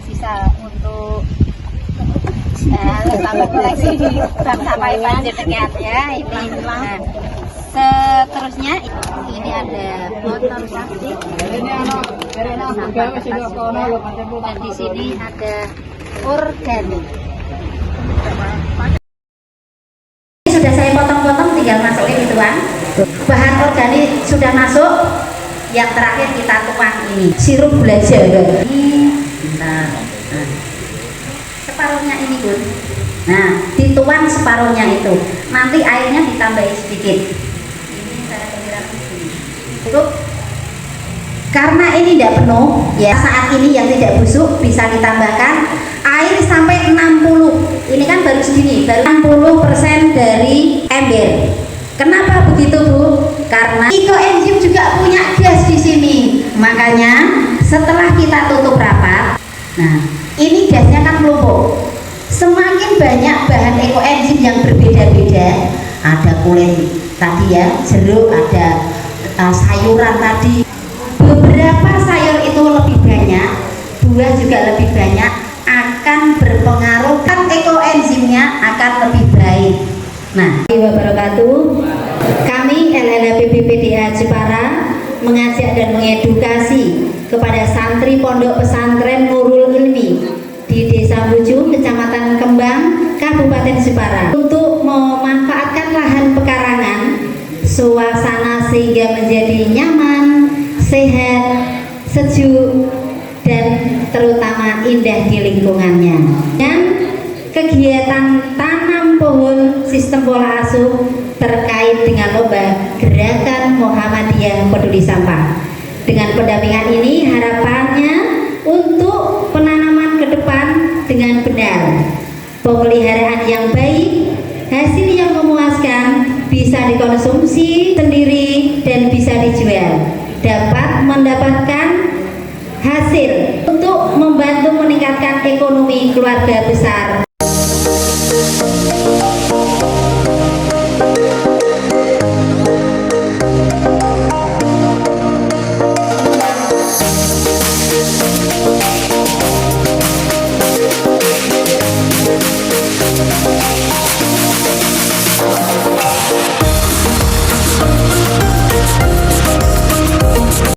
bisa untuk tambah koleksi di bank sampah Panjenengan ya. Ini seterusnya ini ada botol plastik dan di sini ada organik. Sudah saya potong-potong, tinggal masukin gituan. Bahan organik sudah masuk. Yang terakhir kita tuang ini sirup gula jawa. Nah, separuhnya ini Bun. Nah, dituang separuhnya itu. Nanti airnya ditambahin sedikit. Ini saya kira cukup. Karena ini tidak penuh, ya saat ini yang tidak busuk bisa ditambahkan air sampai 60. Ini kan baru segini, baru 60% dari ember. Kenapa begitu Bu? Karena ekoenzim juga punya gas di sini. Makanya setelah kita tutup rapat, nah ini gasnya kan melumpuk. Semakin banyak bahan ekoenzim yang berbeda-beda, ada kulit tadi ya, jeruk, ada sayuran tadi. Beberapa sayur itu lebih banyak, buah juga lebih banyak, akan berpengaruh kan ekoenzimnya akan lebih baik. Nah, wabarakatuh. Kami LLHPBPDA Jepara mengajak dan mengedukasi kepada santri Pondok Pesantren Nurul Ilmi di Desa Buju, Kecamatan Kembang, Kabupaten Jepara untuk memanfaatkan lahan pekarangan suasana sehingga menjadi nyaman, sehat, sejuk, dan terutama indah di lingkungannya. Dan kegiatan tanam pohon sistem pola asuh terkait dengan lomba gerakan Muhammadiyah peduli sampah. Dengan pendampingan ini harapannya untuk penanaman ke depan dengan benar, pemeliharaan yang baik, hasil yang memuaskan, bisa dikonsumsi sendiri dan bisa dijual, dapat mendapatkan hasil untuk membantu meningkatkan ekonomi keluarga besar.